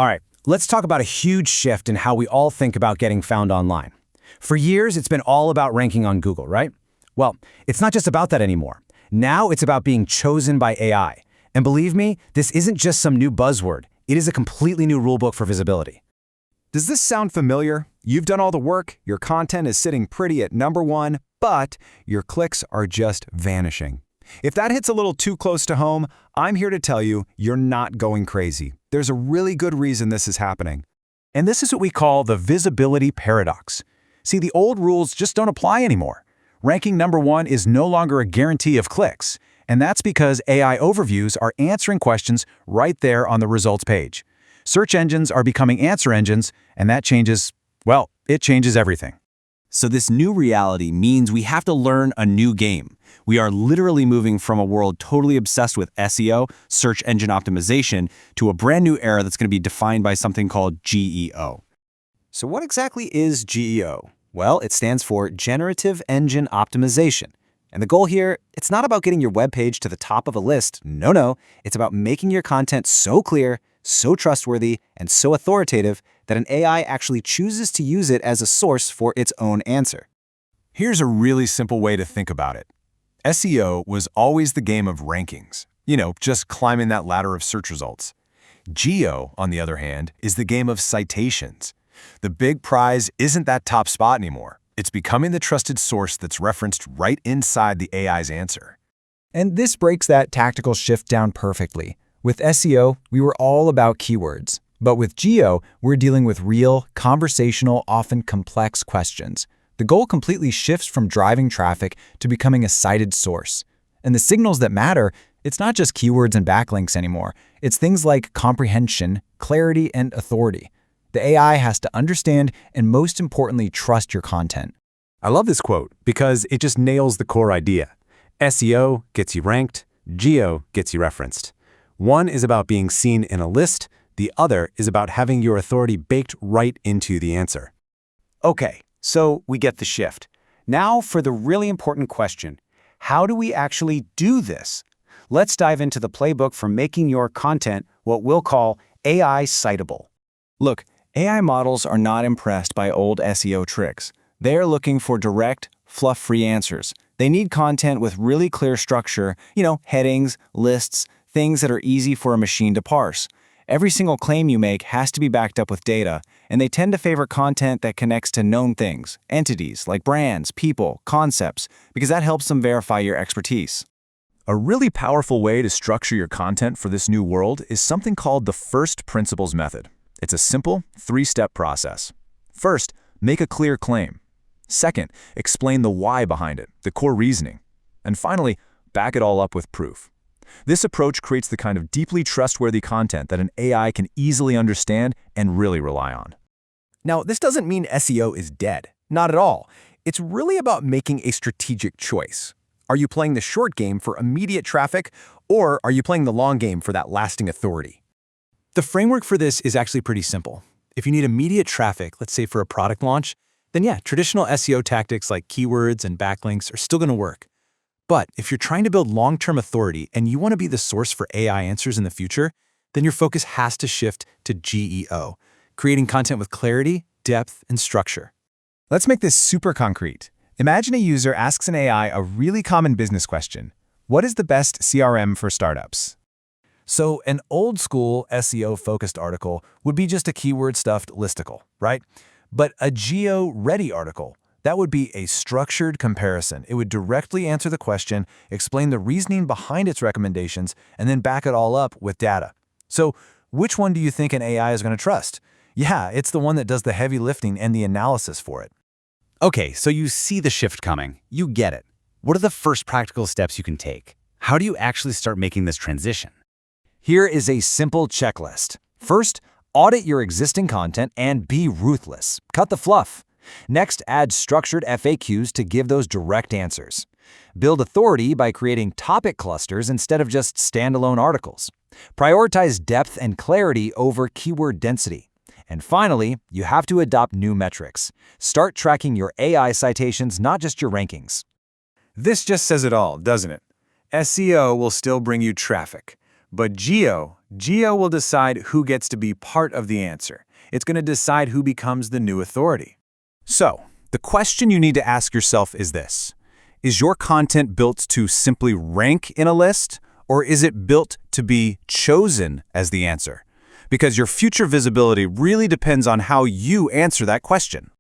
All right, let's talk about a huge shift in how we all think about getting found online. For years, it's been all about ranking on Google, right? Well, it's not just about that anymore. Now it's about being chosen by AI. And believe me, this isn't just some new buzzword. It is a completely new rulebook for visibility. Does this sound familiar? You've done all the work, your content is sitting pretty at #1, but your clicks are just vanishing. If that hits a little too close to home, I'm here to tell you you're not going crazy. There's a really good reason this is happening. And this is what we call the visibility paradox. See, the old rules just don't apply anymore. Ranking #1 is no longer a guarantee of clicks, and that's because AI overviews are answering questions right there on the results page. Search engines are becoming answer engines, and that changes, well, it changes everything. So this new reality means we have to learn a new game. We are literally moving from a world totally obsessed with SEO, search engine optimization, to a brand new era that's going to be defined by something called GEO. So what exactly is GEO? Well, it stands for Generative Engine Optimization. And the goal here, it's not about getting your web page to the top of a list. No. It's about making your content so clear, so trustworthy, and so authoritative that an AI actually chooses to use it as a source for its own answer. Here's a really simple way to think about it. SEO was always the game of rankings, just climbing that ladder of search results. GEO, on the other hand, is the game of citations. The big prize isn't that top spot anymore. It's becoming the trusted source that's referenced right inside the AI's answer. And this breaks that tactical shift down perfectly. With SEO, we were all about keywords. But with GEO, we're dealing with real, conversational, often complex questions. The goal completely shifts from driving traffic to becoming a cited source. And the signals that matter, it's not just keywords and backlinks anymore. It's things like comprehension, clarity, and authority. The AI has to understand and, most importantly, trust your content. I love this quote because it just nails the core idea. SEO gets you ranked, GEO gets you referenced. One is about being seen in a list, the other is about having your authority baked right into the answer. Okay, so we get the shift. Now for the really important question. How do we actually do this? Let's dive into the playbook for making your content what we'll call AI-citable. Look, AI models are not impressed by old SEO tricks. They're looking for direct, fluff-free answers. They need content with really clear structure, headings, lists, things that are easy for a machine to parse. Every single claim you make has to be backed up with data, and they tend to favor content that connects to known things, entities like brands, people, concepts, because that helps them verify your expertise. A really powerful way to structure your content for this new world is something called the first principles method. It's a simple, 3-step process. First, make a clear claim. Second, explain the why behind it, the core reasoning. And finally, back it all up with proof. This approach creates the kind of deeply trustworthy content that an AI can easily understand and really rely on. Now, this doesn't mean SEO is dead. Not at all. It's really about making a strategic choice. Are you playing the short game for immediate traffic, or are you playing the long game for that lasting authority? The framework for this is actually pretty simple. If you need immediate traffic, let's say for a product launch, then yeah, traditional SEO tactics like keywords and backlinks are still going to work. But if you're trying to build long-term authority and you want to be the source for AI answers in the future, then your focus has to shift to GEO, creating content with clarity, depth, and structure. Let's make this super concrete. Imagine a user asks an AI a really common business question. What is the best CRM for startups? So an old-school SEO-focused article would be just a keyword-stuffed listicle, right? But a GEO-ready article, that would be a structured comparison. It would directly answer the question, explain the reasoning behind its recommendations, and then back it all up with data. So which one do you think an AI is going to trust? Yeah, it's the one that does the heavy lifting and the analysis for it. Okay, so you see the shift coming. You get it. What are the first practical steps you can take? How do you actually start making this transition? Here is a simple checklist. First, audit your existing content and be ruthless. Cut the fluff. Next, add structured FAQs to give those direct answers. Build authority by creating topic clusters instead of just standalone articles. Prioritize depth and clarity over keyword density. And finally, you have to adopt new metrics. Start tracking your AI citations, not just your rankings. This just says it all, doesn't it? SEO will still bring you traffic, But GEO will decide who gets to be part of the answer. It's going to decide who becomes the new authority. So, the question you need to ask yourself is this. Is your content built to simply rank in a list, or is it built to be chosen as the answer? Because your future visibility really depends on how you answer that question.